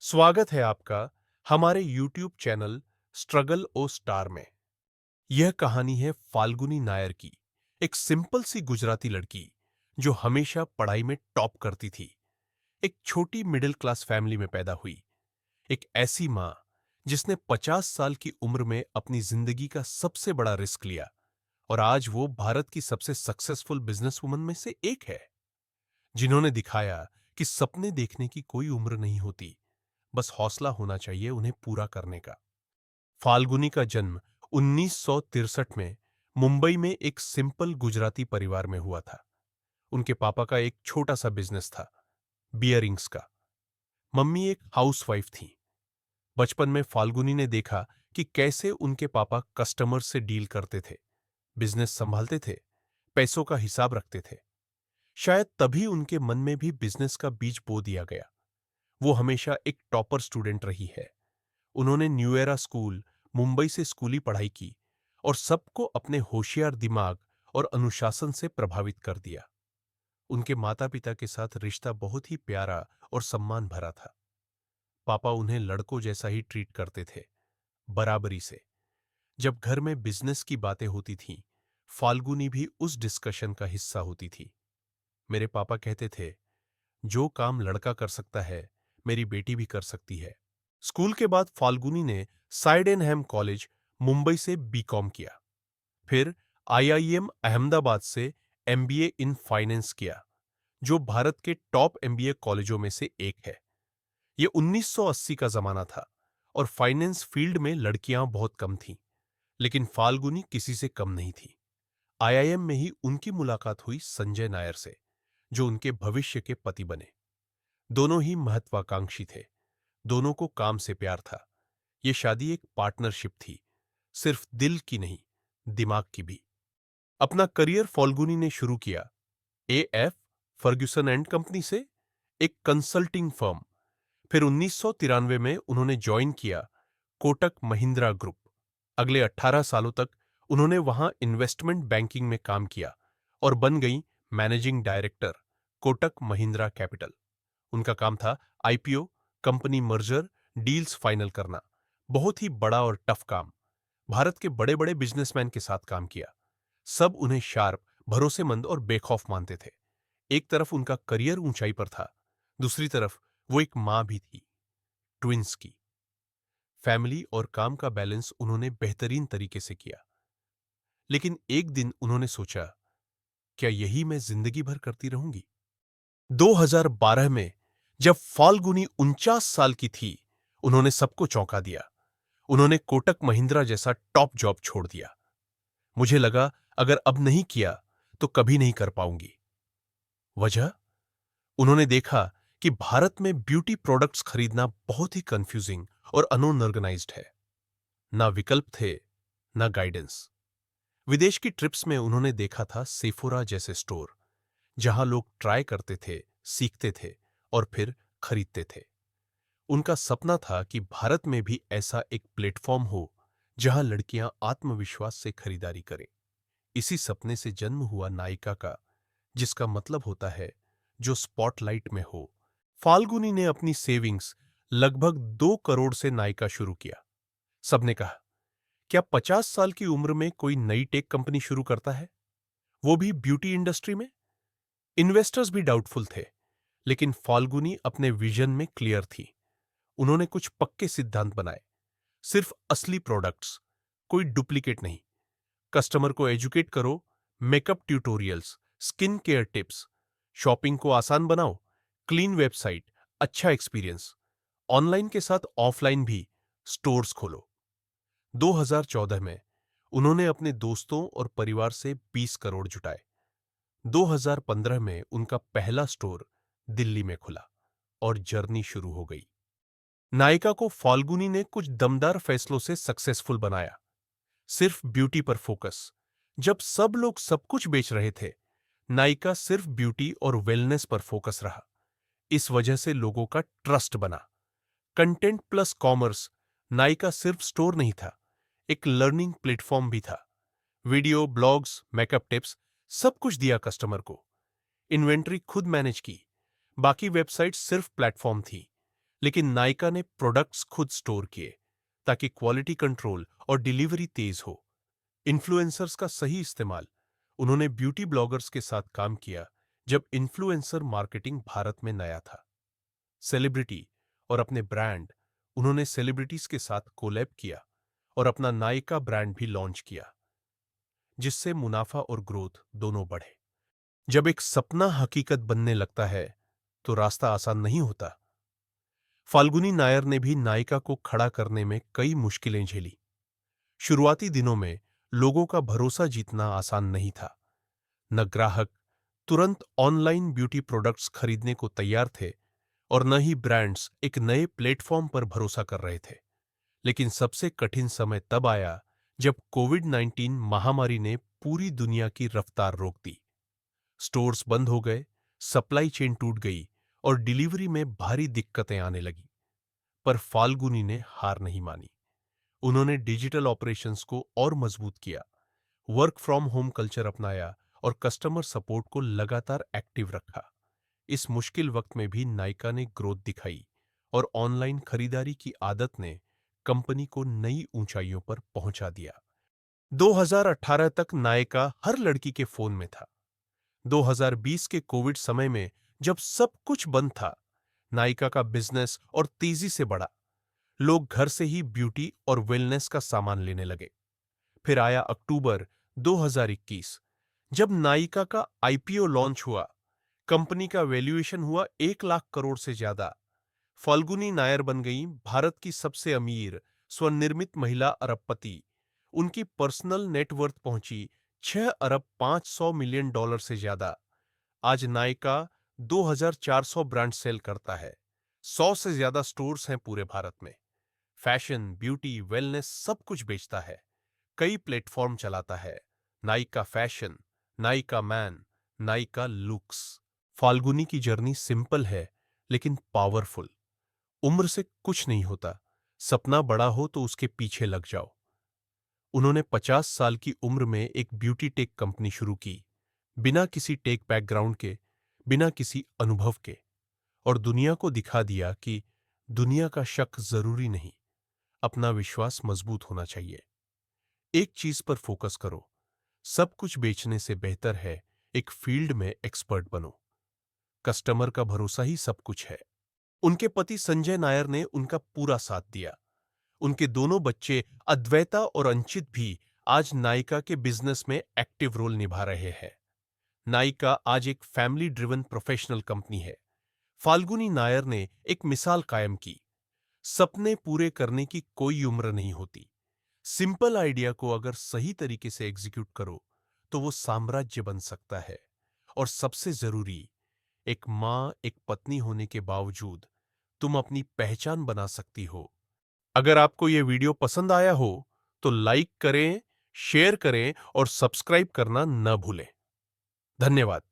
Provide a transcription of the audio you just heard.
स्वागत है आपका हमारे YouTube चैनल स्ट्रगल ओ स्टार में। यह कहानी है फाल्गुनी नायर की, एक सिंपल सी गुजराती लड़की जो हमेशा पढ़ाई में टॉप करती थी। एक छोटी मिडिल क्लास फैमिली में पैदा हुई, एक ऐसी माँ जिसने 50 साल की उम्र में अपनी जिंदगी का सबसे बड़ा रिस्क लिया और आज वो भारत की सबसे सक्सेसफुल बिजनेसवुमन में से एक है, जिन्होंने दिखाया कि सपने देखने की कोई उम्र नहीं होती, बस हौसला होना चाहिए उन्हें पूरा करने का। फाल्गुनी का जन्म 1963 में मुंबई में एक सिंपल गुजराती परिवार में हुआ था। उनके पापा का एक छोटा सा बिजनेस था, बियरिंग्स का। मम्मी एक हाउसवाइफ थी। बचपन में फाल्गुनी ने देखा कि कैसे उनके पापा कस्टमर से डील करते थे, बिजनेस संभालते थे, पैसों का हिसाब रखते थे। शायद तभी उनके मन में भी बिजनेस का बीज बो दिया गया। वो हमेशा एक टॉपर स्टूडेंट रही है। उन्होंने न्यू एरा स्कूल, मुंबई से स्कूली पढ़ाई की और सबको अपने होशियार दिमाग और अनुशासन से प्रभावित कर दिया। उनके माता-पिता के साथ रिश्ता बहुत ही प्यारा और सम्मान भरा था। पापा उन्हें लड़कों जैसा ही ट्रीट करते थे, बराबरी से। जब घर में बिजनेस की बातें होती थीं, फाल्गुनी भी उस डिस्कशन का हिस्सा होती थी। मेरे पापा कहते थे, जो काम लड़का कर सकता है, मेरी बेटी भी कर सकती है। स्कूल के बाद फाल्गुनी ने साइडेनहैम कॉलेज, मुंबई से बीकॉम किया। फिर आईआईएम अहमदाबाद से एमबीए इन फाइनेंस किया, जो भारत के टॉप एमबीए कॉलेजों में से एक है। ये 1980 का जमाना था और फाइनेंस फील्ड में लड़कियां बहुत कम थीं, लेकिन फाल्गुनी किसी से कम नहीं थी। आईआईएम में ही उनकी मुलाकात हुई संजय नायर से, जो उनके भविष्य के पति बने। दोनों ही महत्वाकांक्षी थे, दोनों को काम से प्यार था। ये शादी एक पार्टनरशिप थी, सिर्फ दिल की नहीं, दिमाग की भी। अपना करियर फाल्गुनी ने शुरू किया एएफ फर्ग्यूसन एंड कंपनी से, एक कंसल्टिंग फर्म। फिर 1993 में उन्होंने ज्वाइन किया कोटक महिंद्रा ग्रुप। अगले 18 सालों तक उन्होंने वहां इन्वेस्टमेंट बैंकिंग में काम किया और बन गई managing director, Kotak Mahindra capital. उनका काम था IPO, company merger, deals final करना। बहुत ही बड़ा और टफ काम। भारत के बड़े बड़े बिजनेसमैन के साथ काम किया। सब उन्हें शार्प, भरोसेमंद और बेखौफ मानते थे। एक तरफ उनका करियर ऊंचाई पर था, दूसरी तरफ वो एक मां भी थी, ट्विंस की। फैमिली और काम का बैलेंस उन्होंने बेहतरीन तरीके से किया। लेकिन एक दिन उन्होंने सोचा, क्या यही मैं जिंदगी भर करती रहूंगी? 2012 में जब फाल्गुनी 49 साल की थी, उन्होंने सबको चौंका दिया। उन्होंने कोटक महिंद्रा जैसा टॉप जॉब छोड़ दिया। मुझे लगा, अगर अब नहीं किया तो कभी नहीं कर पाऊंगी। वजह? उन्होंने देखा कि भारत में ब्यूटी प्रोडक्ट्स खरीदना बहुत ही कंफ्यूजिंग और अनऑर्गेनाइज्ड है। ना विकल्प थे, ना गाइडेंस। विदेश की ट्रिप्स में उन्होंने देखा था सेफोरा जैसे स्टोर, जहां लोग ट्राई करते थे, सीखते थे और फिर खरीदते थे। उनका सपना था कि भारत में भी ऐसा एक प्लेटफॉर्म हो जहां लड़कियां आत्मविश्वास से खरीदारी करें। इसी सपने से जन्म हुआ नायिका का, जिसका मतलब होता है जो स्पॉटलाइट में हो। फाल्गुनी ने अपनी सेविंग्स लगभग 2 करोड़ से नायिका शुरू किया। सबने कहा, क्या 50 साल की उम्र में कोई नई टेक कंपनी शुरू करता है, वो भी ब्यूटी इंडस्ट्री में? इन्वेस्टर्स भी डाउटफुल थे, लेकिन फाल्गुनी अपने विजन में क्लियर थी। उन्होंने कुछ पक्के सिद्धांत बनाए। सिर्फ असली प्रोडक्ट्स, कोई डुप्लीकेट नहीं। कस्टमर को एजुकेट करो, makeup tutorials, skin care tips. Shopping को आसान बनाओ, क्लीन वेबसाइट, अच्छा एक्सपीरियंस। ऑनलाइन के साथ ऑफलाइन भी स्टोर्स खोलो। 2014 में उन्होंने अपने दोस्तों और परिवार से 20 करोड़ जुटाए। 2015 में उनका पहला स्टोर दिल्ली में खुला और जर्नी शुरू हो गई। नायिका को फाल्गुनी ने कुछ दमदार फैसलों से सक्सेसफुल बनाया। सिर्फ ब्यूटी पर फोकस। जब सब लोग सब कुछ बेच रहे थे, नायिका सिर्फ ब्यूटी और वेलनेस पर फोकस रहा। इस वजह से लोगों का ट्रस्ट बना। Content plus commerce. नायिका सिर्फ स्टोर नहीं था, एक लर्निंग प्लेटफॉर्म भी था। वीडियो, ब्लॉग्स, मेकअप टिप्स, सब कुछ दिया कस्टमर को। इन्वेंट्री खुद मैनेज की, बाकी वेबसाइट सिर्फ प्लेटफॉर्म थी। लेकिन नायका ने प्रोडक्ट्स खुद स्टोर किए ताकि क्वालिटी कंट्रोल और डिलीवरी तेज हो। इन्फ्लुएंसर्स का सही इस्तेमाल। उन्होंने ब्यूटी ब्लॉगर्स के साथ काम किया जब इन्फ्लुएंसर मार्केटिंग भारत में नया था। सेलिब्रिटी और अपने ब्रांड। उन्होंने सेलिब्रिटीज के साथ कोलैब किया और अपना नायका ब्रांड भी लॉन्च किया, जिससे मुनाफा और ग्रोथ दोनों बढ़े। जब एक सपना हकीकत बनने लगता है तो रास्ता आसान नहीं होता। फाल्गुनी नायर ने भी नायिका को खड़ा करने में कई मुश्किलें झेली। शुरुआती दिनों में लोगों का भरोसा जीतना आसान नहीं था। न ग्राहक तुरंत ऑनलाइन ब्यूटी प्रोडक्ट्स खरीदने को तैयार थे और न ही ब्रांड्स एक नए प्लेटफॉर्म पर भरोसा कर रहे थे। लेकिन सबसे कठिन समय तब आया जब कोविड-19 महामारी ने पूरी दुनिया की रफ्तार रोक दी। स्टोर्स बंद हो गए, सप्लाई चेन टूट गई और डिलीवरी में भारी दिक्कतें आने लगी। पर फाल्गुनी ने हार नहीं मानी। उन्होंने डिजिटल ऑपरेशंस को और मजबूत किया, वर्क फ्रॉम होम कल्चर अपनाया और कस्टमर सपोर्ट को लगातार एक्टिव रखा। इस मुश्किल वक्त में भी नायका ने ग्रोथ दिखाई और ऑनलाइन खरीदारी की आदत ने कंपनी को नई ऊंचाइयों पर पहुंचा दिया। 2018 तक नायका हर लड़की के फोन में था। 2020 के कोविड समय में जब सब कुछ बंद था, नायका का बिजनेस और तेजी से बढ़ा। लोग घर से ही ब्यूटी और वेलनेस का सामान लेने लगे। फिर आया अक्टूबर 2021, जब नायका का आईपीओ लॉन्च हुआ। कंपनी का वैल्यूएशन हुआ 1 लाख करोड़ से ज्यादा। फाल्गुनी नायर बन गई भारत की सबसे अमीर स्वनिर्मित महिला अरबपति। उनकी पर्सनल नेटवर्थ पहुंची 6 अरब 500 मिलियन डॉलर से ज्यादा। आज नायका 2400 ब्रांड सेल करता है। 100 से ज्यादा स्टोर्स हैं पूरे भारत में। फैशन, ब्यूटी, वेलनेस सब कुछ बेचता है। कई प्लेटफॉर्म चलाता है। Nykaa fashion, Nykaa man, Nykaa looks. Falguni की जर्नी सिंपल है लेकिन पावरफुल। उम्र से कुछ नहीं होता। सपना बड़ा हो तो उसके पीछे लग जाओ। उन्होंने 50 साल की उम्र में एक ब्यूटी टेक कंपनी शुरू की, बिना किसी टेक बैकग्राउंड के, बिना किसी अनुभव के, और दुनिया को दिखा दिया कि दुनिया का शक जरूरी नहीं, अपना विश्वास मजबूत होना चाहिए। एक चीज पर फोकस करो। सब कुछ बेचने से बेहतर है एक फील्ड में एक्सपर्ट बनो। कस्टमर का भरोसा ही सब कुछ है। उनके पति संजय नायर ने उनका पूरा साथ दिया। उनके दोनों बच्चे अद्वैता और अंचित भी आज नायका के बिजनेस में एक्टिव रोल निभा रहे हैं। नायका आज एक फैमिली ड्रिवन प्रोफेशनल कंपनी है। फाल्गुनी नायर ने एक मिसाल कायम की। सपने पूरे करने की कोई उम्र नहीं होती। सिंपल आइडिया को अगर सही तरीके से एग्जीक्यूट करो तो वो साम्राज्य बन सकता है। और सबसे जरूरी, एक मां, एक पत्नी होने के बावजूद तुम अपनी पहचान बना सकती हो। अगर आपको यह वीडियो पसंद आया हो तो लाइक करें, शेयर करें और सब्सक्राइब करना न भूलें। धन्यवाद।